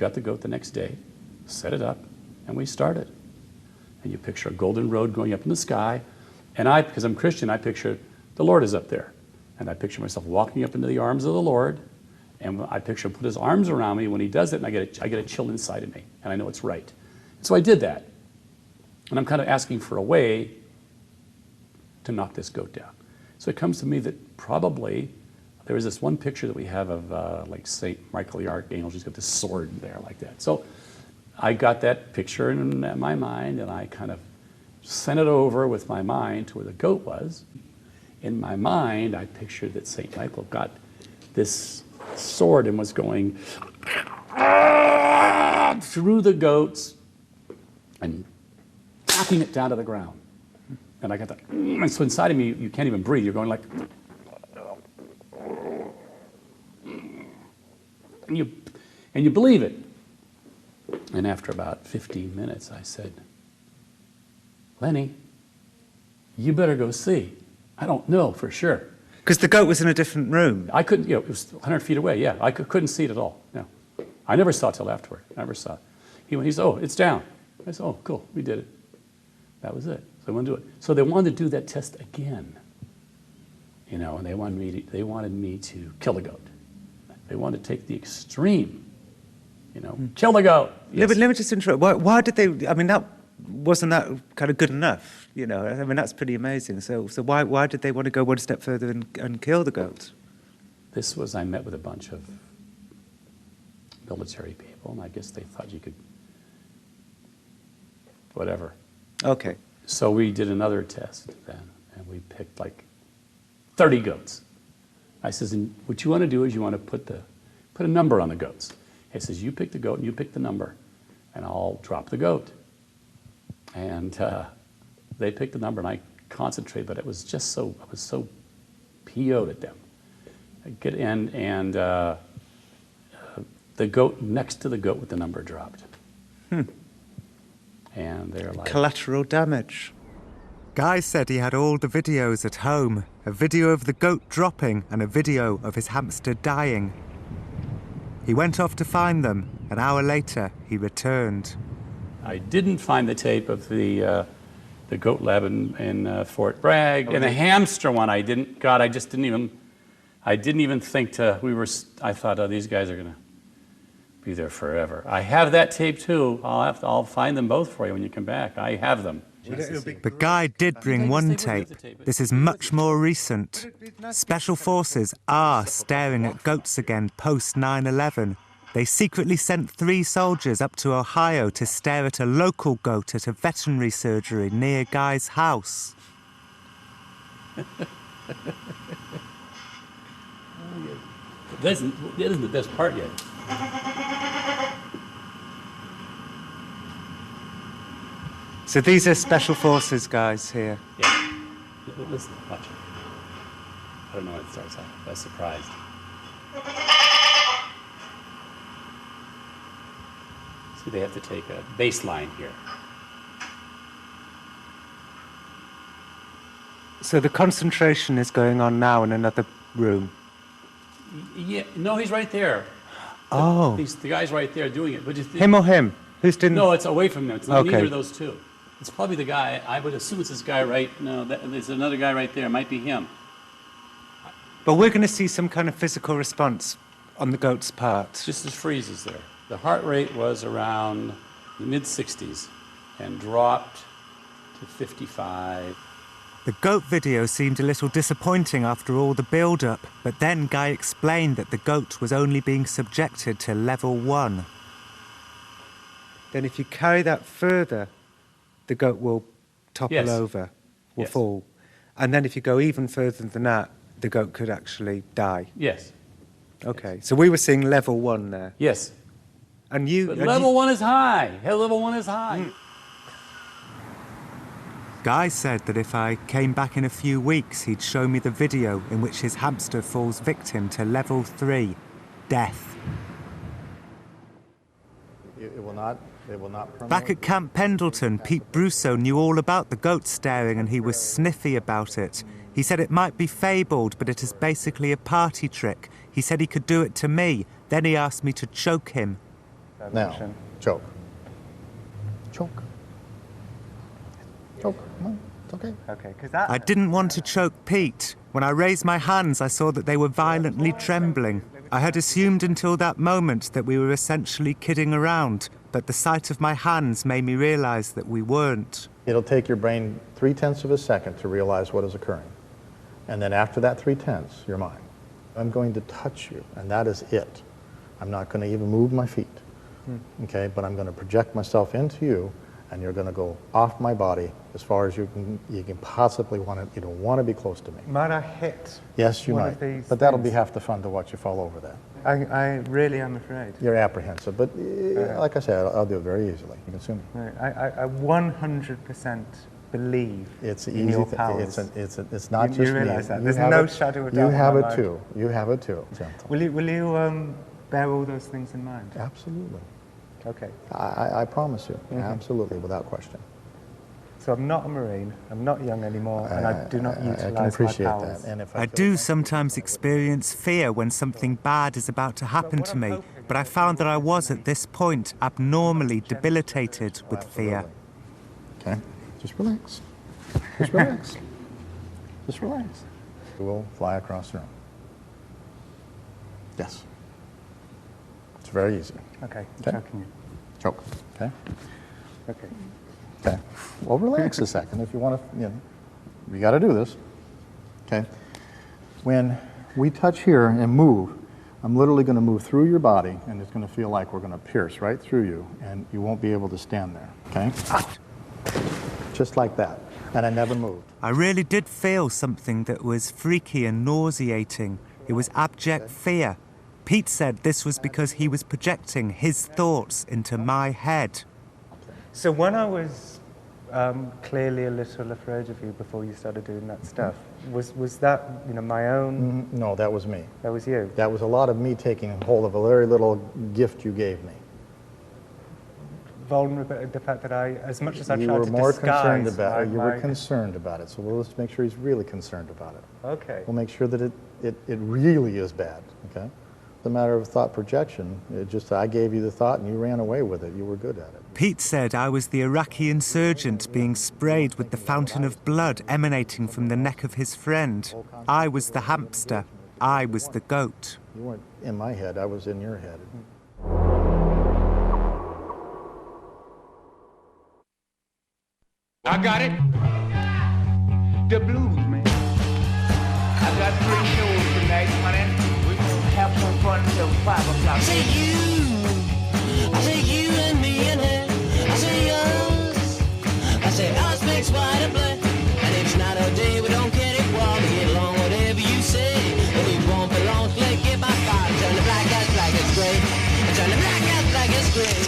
got the goat the next day, set it up, and we started. And you picture a golden road going up in the sky, and because I'm Christian, I picture the Lord is up there. And I picture myself walking up into the arms of the Lord, and I picture him put his arms around me when he does it, and I get a chill inside of me, and I know it's right. So I did that. And I'm kind of asking for a way to knock this goat down. So it comes to me that probably there was this one picture that we have of like St. Michael the Archangel. He's got this sword there like that. So I got that picture in my mind, and I kind of sent it over with my mind to where the goat was. In my mind, I pictured that St. Michael got this sword and was going through the goats and knocking it down to the ground. And I got that, and so inside of me, you can't even breathe. You're going like, and you believe it. And after about 15 minutes, I said, Lenny, you better go see. I don't know for sure. Because the goat was in a different room. I couldn't, it was 100 feet away, yeah. I couldn't see it at all, no. I never saw it till afterward, I never saw it. He said, oh, it's down. I said, oh, cool, we did it. That was it, so I wanted to do it. So they wanted to do that test again, and they wanted me to kill the goat. They wanted to take the extreme, kill the goat. Yes. Yeah, but let me just interrupt. Why did they, wasn't that kind of good enough? That's pretty amazing. So why did they want to go one step further and kill the goat? I met with a bunch of military people, and I guess they thought you could, whatever. Okay. So we did another test then, and we picked like 30 goats. I says, and what you want to do is you want to put a number on the goats. He says, you pick the goat and you pick the number, and I'll drop the goat. And they picked the number, and I concentrated, but it was just I was so PO'd at them. And the goat next to the goat with the number dropped. And they're like... Collateral damage. Guy said he had all the videos at home, a video of the goat dropping and a video of his hamster dying. He went off to find them. An hour later, he returned. I didn't find the tape of the goat lab in Fort Bragg. And the hamster one, I didn't even think I thought, oh, these guys are gonna be there forever. I have that tape too. I'll find them both for you when you come back. I have them. But Guy did bring one tape. This is much more recent. Special Forces are staring at goats again post 9/11. They secretly sent 3 soldiers up to Ohio to stare at a local goat at a veterinary surgery near Guy's house. That isn't the best part yet. So these are Special Forces guys here. Yeah. Listen, watch it. I don't know when it starts out. I was surprised. See, they have to take a baseline here. So the concentration is going on now in another room. Yeah, no, he's right there. Oh. The guy's right there doing it. But him or him? Who's didn't? No, it's away from them. It's not Okay. either of those two. It's probably the guy. I would assume it's this guy there's another guy right there. It might be him. But we're going to see some kind of physical response on the goat's part. Just as freezes there. The heart rate was around the mid-60s and dropped to 55. The goat video seemed a little disappointing after all the build-up, but then Guy explained that the goat was only being subjected to level 1. Then if you carry that further, the goat will topple Yes. over, will Yes. fall. And then if you go even further than that, the goat could actually die. Yes. Okay, so we were seeing level 1 there. Yes. And you... But level 1 is high. Level 1 is high. Guy said that if I came back in a few weeks, he'd show me the video in which his hamster falls victim to level 3, death. It will not Back at Camp Pendleton, Pete Brusso knew all about the goat staring and he was sniffy about it. He said it might be fabled, but it is basically a party trick. He said he could do it to me. Then he asked me to choke him. Now, choke. Choke. Choke. No, it's okay. Okay, because that... I didn't want to choke Pete. When I raised my hands, I saw that they were violently trembling. I had assumed until that moment that we were essentially kidding around, but the sight of my hands made me realize that we weren't. It'll take your brain 0.3 of a second to realize what is occurring. And then after that 0.3, you're mine. I'm going to touch you, and that is it. I'm not going to even move my feet, okay? But I'm going to project myself into you, and you're going to go off my body as far as you can possibly want to. You don't want to be close to me. Might I hit? Yes, you one might. of these But that'll be things? half the fun to watch you fall over that. I really am afraid. You're apprehensive, but like I said, I'll do it very easily. You can sue me. No, I 100% believe It's in easy. your powers. It's not You just realise me. that? There's have no it- shadow of You doubt in have my it mind. too. You have it too. Gentle. Will you bear all those things in mind? Absolutely. Okay. I promise you. Absolutely, without question. So I'm not a Marine, I'm not young anymore, and I do not I utilise can my appreciate powers. that. And if I feel do like- sometimes experience fear when something bad is about to happen to me, but I found that I was at this point abnormally debilitated with fear. Okay, just relax. Just relax. Just relax. We'll fly across the room. Yes. It's very easy. Okay, Okay. choking you. Choke. Okay. Okay. Okay. Well, relax a second if you want to. You got to do this. Okay. When we touch here and move, I'm literally going to move through your body, and it's going to feel like we're going to pierce right through you, and you won't be able to stand there. Okay. Just like that. And I never moved. I really did feel something that was freaky and nauseating. It was abject fear. Pete said this was because he was projecting his thoughts into my head. So when I was clearly a little afraid of you before you started doing that stuff, was that my own? No, that was me. That was you. That was a lot of me taking hold of a very little gift you gave me. Vulnerable, the fact that I, as much as I You tried were to more disguise concerned about it. You were my- concerned about it. So let's make sure he's really concerned about it. Okay. We'll make sure that it really is bad. Okay. The matter of thought projection. It just I gave you the thought and you ran away with it. You were good at it. Pete said I was the Iraqi insurgent being sprayed with the fountain of blood emanating from the neck of his friend. I was the hamster. I was the goat. You weren't in my head. I was in your head. I got it. The blues, man. I got 3 shows tonight, man. We're gonna have some fun till 5 o'clock. I say you and me and her. I say us. I say us makes white and black. And it's not a day we don't get it wrong. We get along whatever you say. And we won't belong to let get my fire. Turn the black as black as gray. Turn the black as black as gray.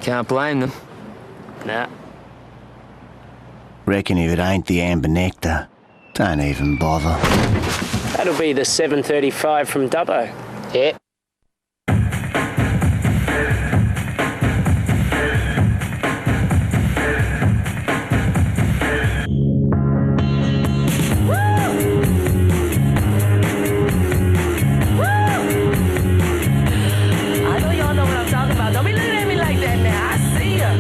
Can't blame them. Nah. Reckon if it ain't the amber nectar, don't even bother. That'll be the 735 from Dubbo. Yeah. I know y'all know what I'm talking about. Don't be looking at me like that now. I see ya.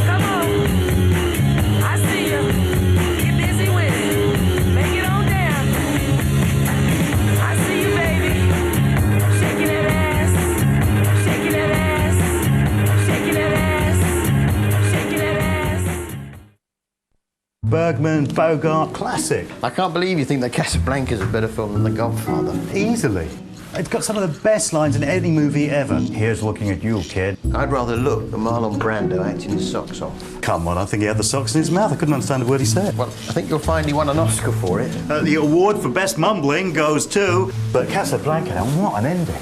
Come on. I see ya. Get busy with it. Make it on down. I see you, baby. Shaking that ass. Shaking that ass. Shaking that ass. Shaking that ass. Bergman, Bogart, classic. I can't believe you think that Casablanca's a better film than The Godfather. Easily. It's got some of the best lines in any movie ever. Here's looking at you, kid. I'd rather look at Marlon Brando acting his socks off. Come on, I think he had the socks in his mouth. I couldn't understand a word he said. Well, I think you'll find he won an Oscar for it. The award for best mumbling goes to... But Casablanca, now what an ending.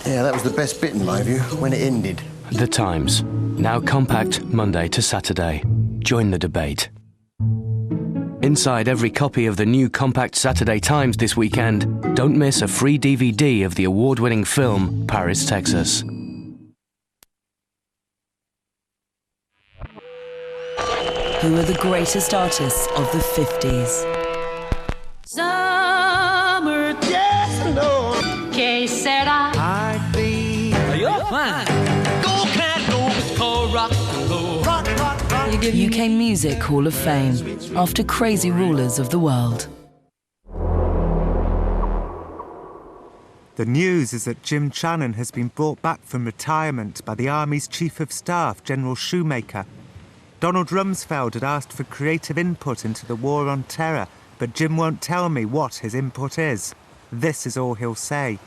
Yeah, that was the best bit in my view, when it ended. The Times. Now compact Monday to Saturday. Join the debate. Inside every copy of the new compact Saturday Times this weekend, don't miss a free DVD of the award-winning film Paris, Texas. Who are the greatest artists of the 50s? Summer, yes, Lord. Que sera? I'd be You're fine. Go, cat, go, call rock and roll. Rock, rock, rock. UK Music Hall of Fame, after crazy rulers of the world. The news is that Jim Channon has been brought back from retirement by the Army's Chief of Staff, General Shoemaker. Donald Rumsfeld had asked for creative input into the war on terror, but Jim won't tell me what his input is. This is all he'll say.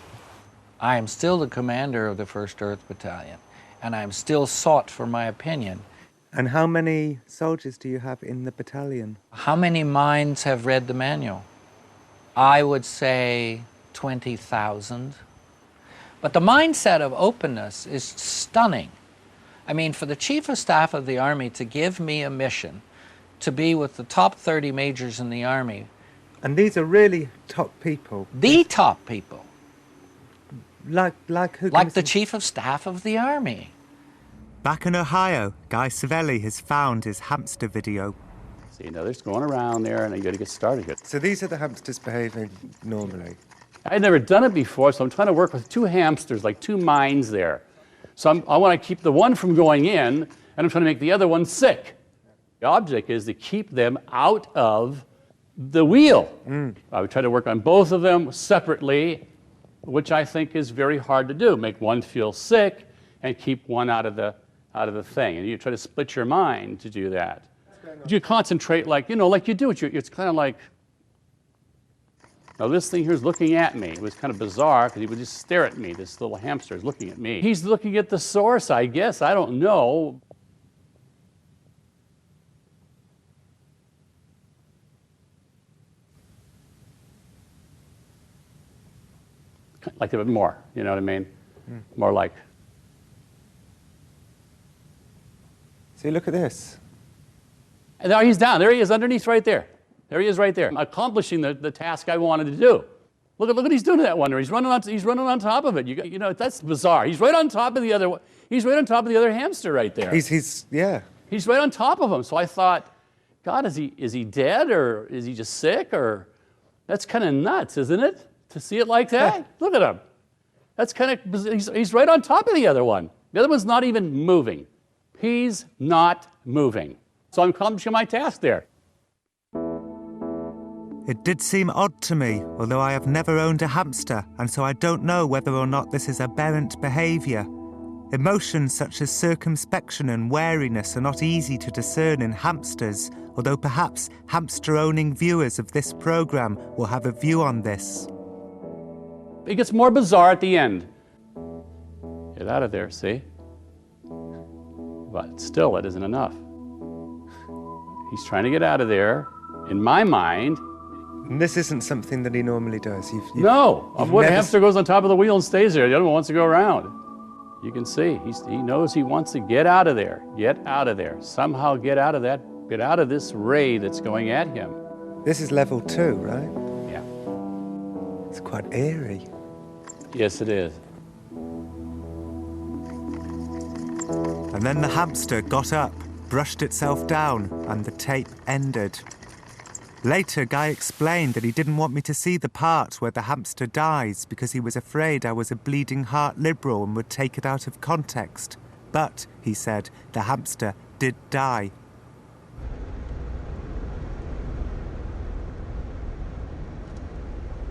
I am still the commander of the First Earth Battalion, and I am still sought for my opinion. And how many soldiers do you have in the battalion? How many minds have read the manual? I would say 20,000. But the mindset of openness is stunning. I mean, for the Chief of Staff of the Army to give me a mission to be with the top 30 majors in the Army. And these are really top people. The top people. Like who? Like the Chief of Staff of the Army. Back in Ohio, Guy Savelli has found his hamster video. See, now they're going around there, and you got to get started. So these are the hamsters behaving normally? I'd never done it before, so I'm trying to work with two hamsters, like two minds there. So I want to keep the one from going in, and I'm trying to make the other one sick. The object is to keep them out of the wheel. I would try to work on both of them separately, which I think is very hard to do. Make one feel sick and keep one out of the thing. And you try to split your mind to do that. You concentrate like you do. It's kind of like, now this thing here is looking at me. It was kind of bizarre because he would just stare at me. This little hamster is looking at me. He's looking at the source, I guess. I don't know. Like a bit more, you know what I mean? More like. See, look at this. And there he's down. There he is underneath right there. There he is right there. I'm accomplishing the task I wanted to do. Look what he's doing to that one. He's running on top of it. You know, that's bizarre. He's right on top of the other. He's right on top of the other hamster right there. He's right on top of him. So I thought, God, is he dead, or is he just sick, or that's kind of nuts, isn't it? To see it like that? Look at him. That's kind of, he's right on top of the other one. The other one's not even moving. He's not moving. So I'm accomplishing my task there. It did seem odd to me, although I have never owned a hamster, and so I don't know whether or not this is aberrant behaviour. Emotions such as circumspection and wariness are not easy to discern in hamsters, although perhaps hamster-owning viewers of this programme will have a view on this. It gets more bizarre at the end. Get out of there, see? But still, it isn't enough. He's trying to get out of there. In my mind... And this isn't something that he normally does. No! What hamster goes on top of the wheel and stays there? The other one wants to go around. You can see, he knows he wants to get out of there. Get out of there. Somehow get out of that. Get out of this ray that's going at him. This is level 2, right? Yeah. It's quite eerie. Yes, it is. And then the hamster got up, brushed itself down, and the tape ended. Later, Guy explained that he didn't want me to see the part where the hamster dies because he was afraid I was a bleeding heart liberal and would take it out of context. But, he said, the hamster did die.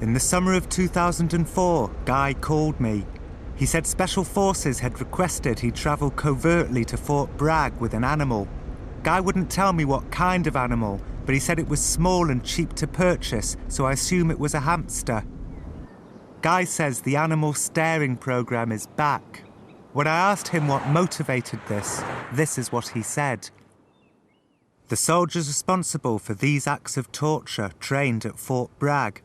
In the summer of 2004, Guy called me. He said Special Forces had requested he travel covertly to Fort Bragg with an animal. Guy wouldn't tell me what kind of animal, but he said it was small and cheap to purchase, so I assume it was a hamster. Guy says the animal staring program is back. When I asked him what motivated this is what he said. The soldiers responsible for these acts of torture trained at Fort Bragg.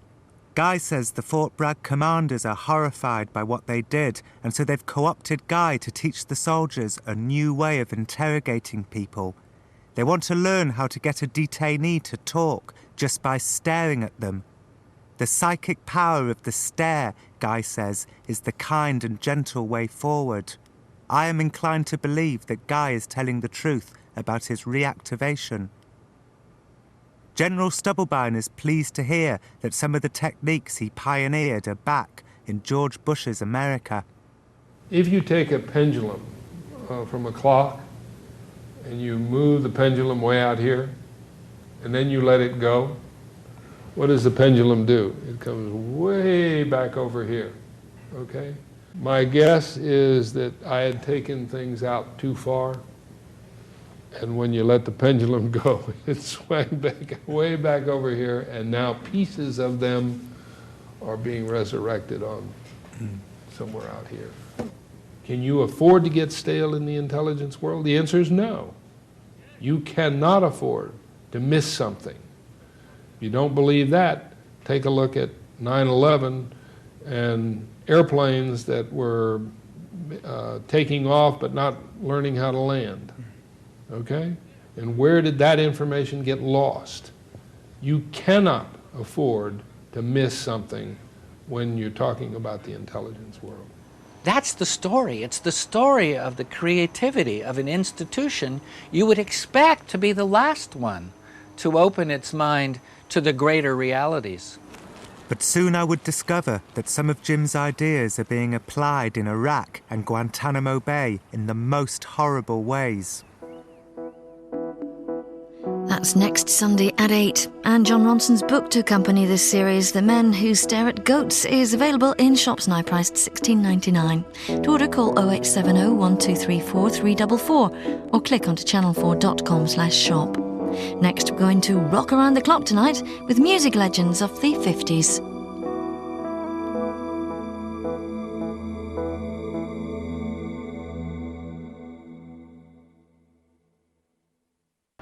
Guy says the Fort Bragg commanders are horrified by what they did, and so they've co-opted Guy to teach the soldiers a new way of interrogating people. They want to learn how to get a detainee to talk just by staring at them. The psychic power of the stare, Guy says, is the kind and gentle way forward. I am inclined to believe that Guy is telling the truth about his reactivation. General Stubblebine is pleased to hear that some of the techniques he pioneered are back in George Bush's America. If you take a pendulum from a clock and you move the pendulum way out here and then you let it go, what does the pendulum do? It comes way back over here, okay? My guess is that I had taken things out too far, and when you let the pendulum go, it swung back, way back over here, and now pieces of them are being resurrected on somewhere out here. Can you afford to get stale in the intelligence world? The answer is no. You cannot afford to miss something. If you don't believe that, take a look at 9/11 and airplanes that were taking off but not learning how to land, okay? And where did that information get lost? You cannot afford to miss something when you're talking about the intelligence world. That's the story. It's the story of the creativity of an institution you would expect to be the last one to open its mind to the greater realities. But soon I would discover that some of Jim's ideas are being applied in Iraq and Guantanamo Bay in the most horrible ways. That's next Sunday at 8. And Jon Ronson's book to accompany this series, The Men Who Stare at Goats, is available in shops now, priced $16.99. To order, call 0870 1234 344 or click onto channel4.com/shop. Next, we're going to rock around the clock tonight with music legends of the 50s.